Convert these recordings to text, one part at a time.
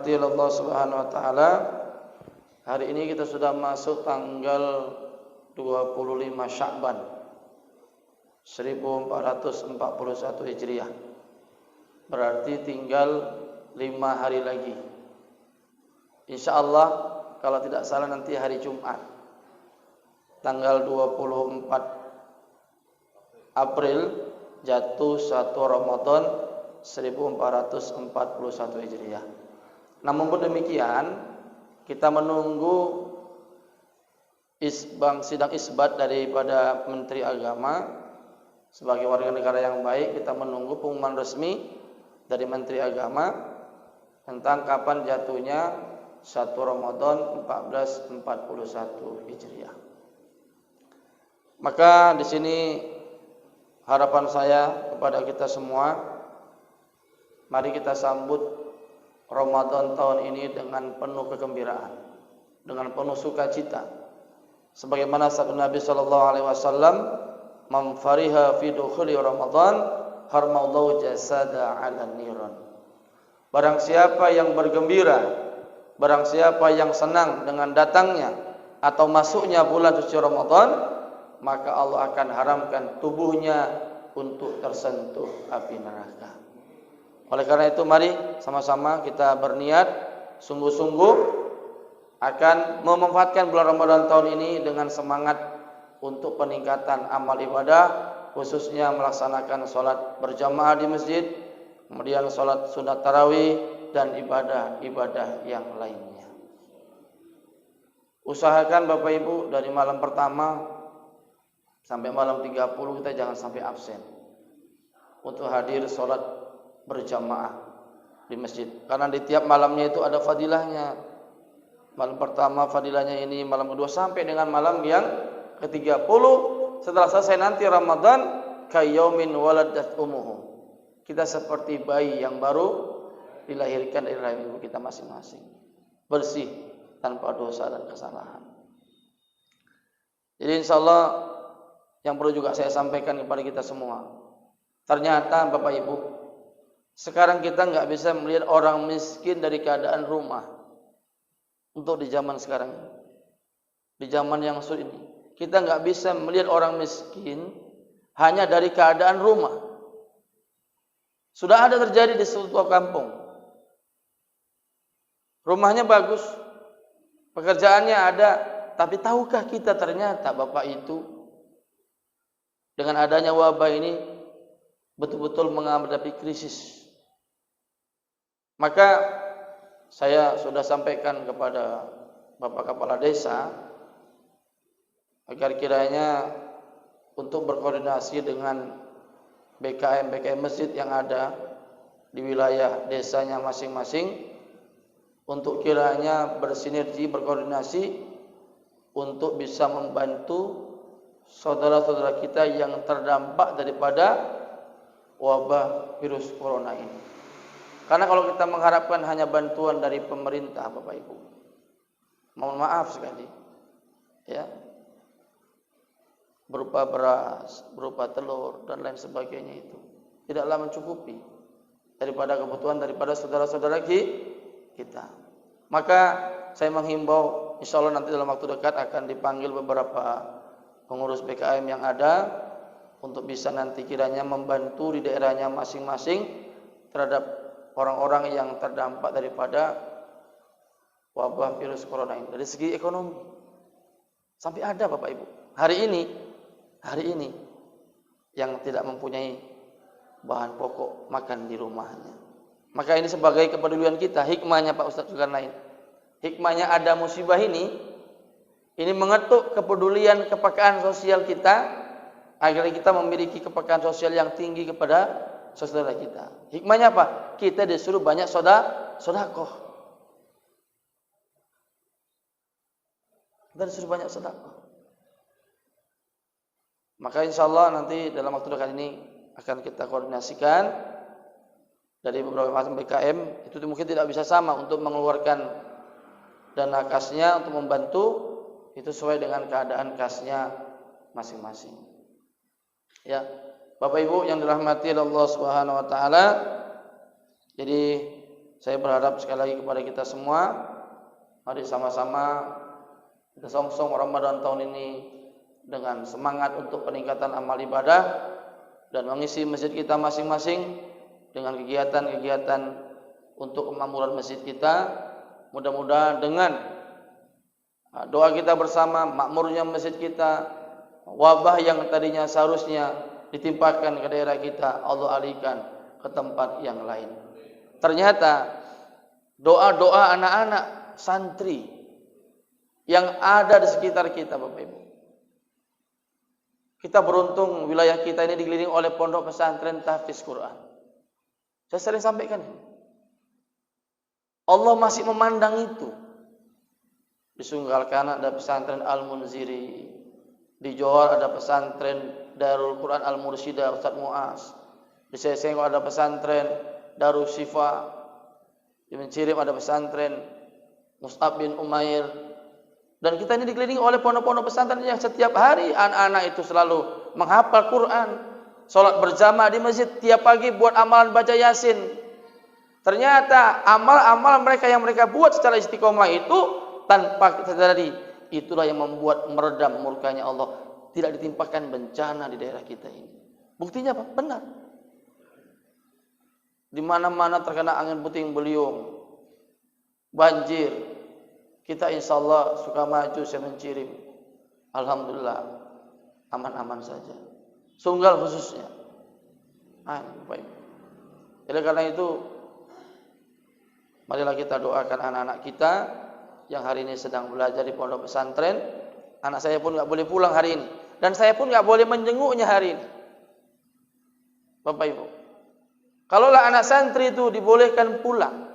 dirahmati Allah Subhanahu wa taala, hari ini kita sudah masuk tanggal 25 Sya'ban 1441 Hijriah. Berarti tinggal 5 hari lagi. Insyaallah kalau tidak salah nanti hari Jumat tanggal 24 April jatuh 1 Ramadan 1441 Hijriah. Namun demikian, kita menunggu sidang isbat daripada Menteri Agama. Sebagai warga negara yang baik, kita menunggu pengumuman resmi dari Menteri Agama tentang kapan jatuhnya 1 Ramadan 1441 Hijriah. Maka di sini harapan saya kepada kita semua, mari kita sambut Ramadan tahun ini dengan penuh kegembiraan, dengan penuh sukacita. Sebagaimana sabda Nabi sallallahu alaihi wasallam, "Man fariha fi dukhuli Ramadan, harmallahu jasada 'ala niran." Barang siapa yang bergembira, barang siapa yang senang dengan datangnya atau masuknya bulan suci Ramadan, maka Allah akan haramkan tubuhnya untuk tersentuh api neraka. Oleh karena itu mari sama-sama kita berniat sungguh-sungguh akan memanfaatkan bulan Ramadan tahun ini dengan semangat untuk peningkatan amal ibadah, khususnya melaksanakan sholat berjamaah di masjid, kemudian sholat sunat tarawih dan ibadah-ibadah yang lainnya. Usahakan Bapak Ibu dari malam pertama sampai malam 30 kita jangan sampai absen untuk hadir sholat berjamaah di masjid. Karena di tiap malamnya itu ada fadilahnya. Malam pertama fadilahnya ini, malam kedua sampai dengan malam yang ke-30 setelah selesai nanti Ramadan, kayyaumin waladat ummuhu. Kita seperti bayi yang baru dilahirkan dari rahim ibu kita masing-masing, bersih tanpa dosa dan kesalahan. Jadi insyaallah yang perlu juga saya sampaikan kepada kita semua, ternyata Bapak Ibu, sekarang kita nggak bisa melihat orang miskin dari keadaan rumah. Untuk di zaman sekarang, di zaman yang sulit ini, kita nggak bisa melihat orang miskin hanya dari keadaan rumah. Sudah ada terjadi di sebuah kampung, rumahnya bagus, pekerjaannya ada, tapi tahukah kita ternyata Bapak itu dengan adanya wabah ini betul-betul menghadapi krisis. Maka saya sudah sampaikan kepada Bapak Kepala Desa agar kiranya untuk berkoordinasi dengan BKM masjid yang ada di wilayah desanya masing-masing, untuk kiranya bersinergi, berkoordinasi untuk bisa membantu saudara-saudara kita yang terdampak daripada wabah virus corona ini. Karena kalau kita mengharapkan hanya bantuan dari pemerintah Bapak Ibu, mohon maaf sekali ya, berupa beras, berupa telur dan lain sebagainya, itu tidaklah mencukupi daripada kebutuhan daripada saudara-saudara kita. Maka saya menghimbau, insya Allah nanti dalam waktu dekat akan dipanggil beberapa pengurus BKM yang ada untuk bisa nanti kiranya membantu di daerahnya masing-masing terhadap orang-orang yang terdampak daripada wabah virus corona ini. Dari segi ekonomi sampai ada Bapak Ibu hari ini yang tidak mempunyai bahan pokok makan di rumahnya. Maka ini sebagai kepedulian kita, hikmahnya Pak Ustadz Zulkarnain, hikmahnya ada musibah ini mengetuk kepedulian, kepekaan sosial kita agar kita memiliki kepekaan sosial yang tinggi kepada saudara kita. Hikmahnya apa? Kita disuruh banyak sedekah. Kita disuruh banyak sedekah. Maka insya Allah nanti dalam waktu dekat ini akan kita koordinasikan dari beberapa macam BKM. Itu mungkin tidak bisa sama untuk mengeluarkan dana kasnya untuk membantu, itu sesuai dengan keadaan kasnya masing-masing. Ya, Bapak Ibu yang dirahmati Allah Subhanahu wa taala. Jadi Saya berharap sekali lagi kepada kita semua, mari sama-sama kita songsong Ramadan tahun ini dengan semangat untuk peningkatan amal ibadah dan mengisi masjid kita masing-masing dengan kegiatan-kegiatan untuk kemakmuran masjid kita. Mudah-mudahan dengan doa kita bersama, makmurnya masjid kita, wabah yang tadinya seharusnya ditimpakan ke daerah kita, Allah alihkan ke tempat yang lain. Ternyata doa-doa anak-anak santri yang ada di sekitar kita, Bapak Ibu. Kita beruntung wilayah kita ini dikelilingi oleh pondok pesantren tahfiz Quran. Saya sering sampaikan ini. Allah masih memandang itu. Di Sunggal-Kana ada pesantren Al-Munziri. Di Johor ada pesantren Darul Quran Al-Mursyidah Ustaz Muaz. Di Sesengko ada pesantren Darul Syifa. Di Mencirim ada pesantren Mus'ab bin Umair. Dan kita ini dikelilingi oleh pondok-pondok pesantren yang setiap hari anak-anak itu selalu menghafal Quran, sholat berjamaah di masjid, tiap pagi buat amalan baca Yasin. Ternyata amal-amal mereka yang mereka buat secara istiqomah itu tanpa kita sadari, itulah yang membuat meredam murkanya Allah, tidak ditimpakan bencana di daerah kita ini. Buktinya apa? Benar. Di mana-mana terkena angin puting beliung, banjir, kita insya Allah suka maju saya Mencirim, alhamdulillah aman-aman saja. Sunggal khususnya. Baik. Jadi karena itu, marilah kita doakan anak-anak kita yang hari ini sedang belajar di pondok pesantren. Anak saya pun nggak boleh pulang hari ini, dan saya pun nggak boleh menjenguknya hari ini. Bapak Ibu, kalaulah anak santri itu dibolehkan pulang,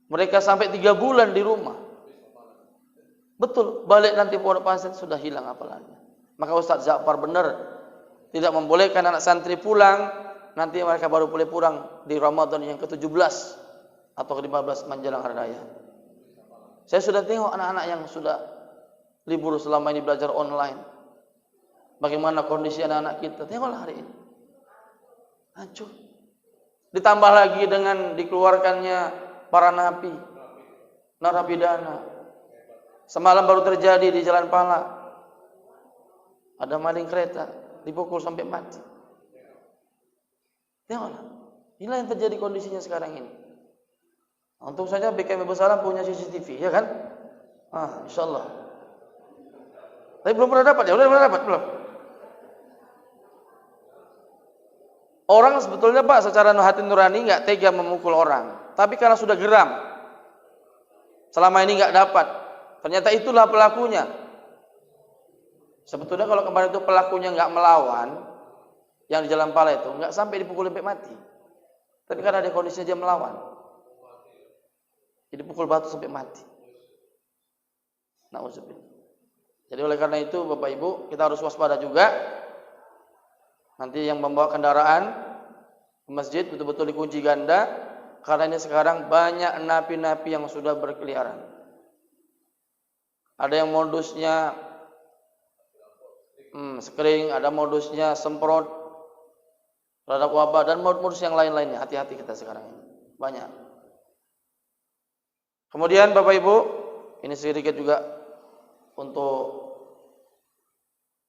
mereka sampai 3 bulan di rumah, betul, balik nanti pondok pesantren sudah hilang apalagi. Maka Ustaz Ja'far benar, tidak membolehkan anak santri pulang, nanti mereka baru boleh pulang di Ramadan yang ke-17 atau ke-15 menjelang hari raya. Saya sudah tengok anak-anak yang sudah libur selama ini belajar online. Bagaimana kondisi anak-anak kita, tengoklah hari ini. Hancur. Ditambah lagi dengan dikeluarkannya para napi, narapidana. Semalam baru terjadi di Jalan Pala. Ada maling kereta, dipukul sampai mati. Tengoklah. Inilah yang terjadi kondisinya sekarang ini. Untung saja BKM Besar punya CCTV, ya kan? Insyaallah. Tapi belum pernah dapat, ya? Udah pernah dapat belum? Orang sebetulnya Pak secara hati nurani nggak tega memukul orang, tapi karena sudah geram, selama ini nggak dapat. Ternyata itulah pelakunya. Sebetulnya kalau kemarin itu pelakunya nggak melawan, yang di Jalan Pala itu nggak sampai dipukul sampai mati. Tapi karena ada kondisinya dia melawan, jadi pukul batu sampai mati. Nauzubillah. Jadi oleh karena itu Bapak Ibu, kita harus waspada juga. Nanti yang membawa kendaraan ke masjid betul-betul dikunci ganda, karena ini sekarang banyak napi-napi yang sudah berkeliaran. Ada yang modusnya screen, ada modusnya semprot terhadap wabah, dan modus yang lain-lainnya. Hati-hati kita sekarang ini, banyak. Kemudian Bapak Ibu, ini sedikit juga untuk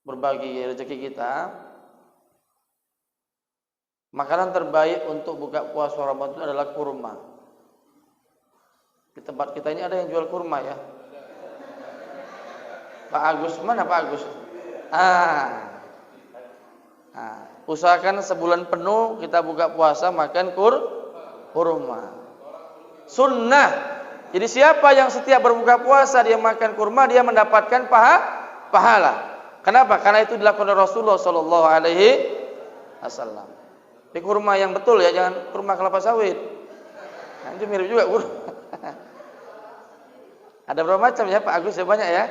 berbagi rezeki kita. Makanan terbaik untuk buka puasa Ramadan adalah kurma. Di tempat kita ini ada yang jual kurma, ya. Pak Agus, mana Pak Agus? Usahakan sebulan penuh kita buka puasa makan kurma. Sunnah. Jadi siapa yang setiap berbuka puasa dia makan kurma, dia mendapatkan pahala. Kenapa? Karena itu dilakukan oleh Rasulullah Sallallahu Alaihi Wasallam. Ini kurma yang betul, ya, jangan kurma kelapa sawit. Nah, itu mirip juga kurma. Ada berapa macam ya Pak Agus? Ya banyak ya.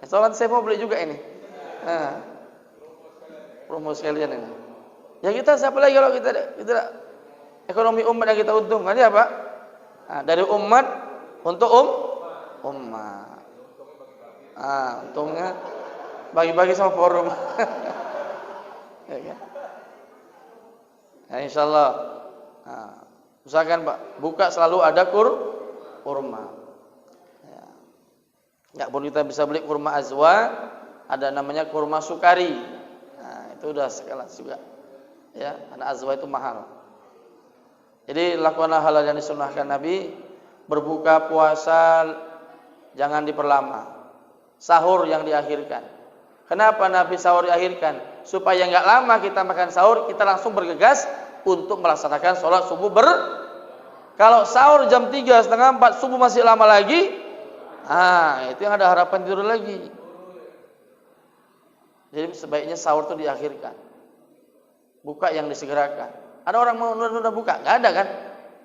Soalnya saya mau beli juga ini. Promo sekalian ini. Ya kita siapa lagi kalau kita ekonomi umat yang kita untungkan, ya Pak? Dari umat untuk umat. Untungnya bagi-bagi sama forum. Ya kan? Ya, insyaallah. Usahakan Pak, buka selalu ada kurma. Ya. Nggak pun kita bisa beli kurma azwa, ada namanya kurma sukari. Nah, itu udah sekelas juga. Ya, karena azwa itu mahal. Jadi lakukanlah hal yang disunnahkan Nabi. Berbuka puasa jangan diperlama. Sahur yang diakhirkan. Kenapa Nabi sahur diakhirkan? Supaya nggak lama kita makan sahur, kita langsung bergegas untuk melaksanakan sholat subuh Kalau sahur jam 3, setengah 4, subuh masih lama lagi, itu yang ada harapan tidur lagi. Jadi sebaiknya sahur itu diakhirkan. Buka yang disegerakan. Ada orang mau nunda buka? Nggak ada kan?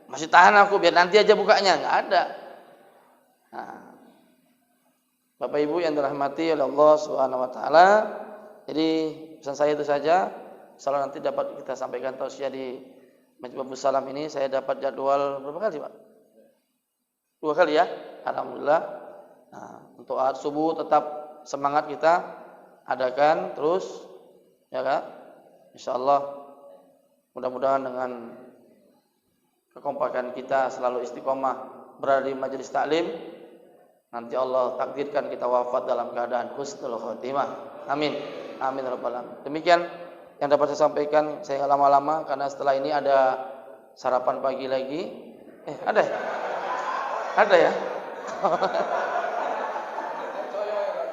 Masih tahan aku, biar nanti aja bukanya. Nggak ada. Bapak Ibu yang dirahmati oleh Allah Subhanahu wa taala. Jadi pesan saya itu saja. Insyaallah nanti dapat kita sampaikan tausiah di Majlis Salam ini. Saya dapat jadwal berapa kali, Pak? 2 kali ya. Alhamdulillah. Untuk saat subuh tetap semangat kita adakan terus ya Kak. Insyaallah mudah-mudahan dengan kekompakan kita selalu istiqomah berada di majelis taklim, nanti Allah takdirkan kita wafat dalam keadaan husnul khotimah. Amin. Amin rabbal alamin. Demikian yang dapat saya sampaikan. Saya enggak lama-lama karena setelah ini ada sarapan pagi lagi. Ada? Ada ya?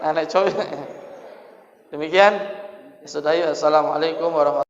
Anak coy. Demikian. Assalamualaikum warahmatullahi wabarakatuh.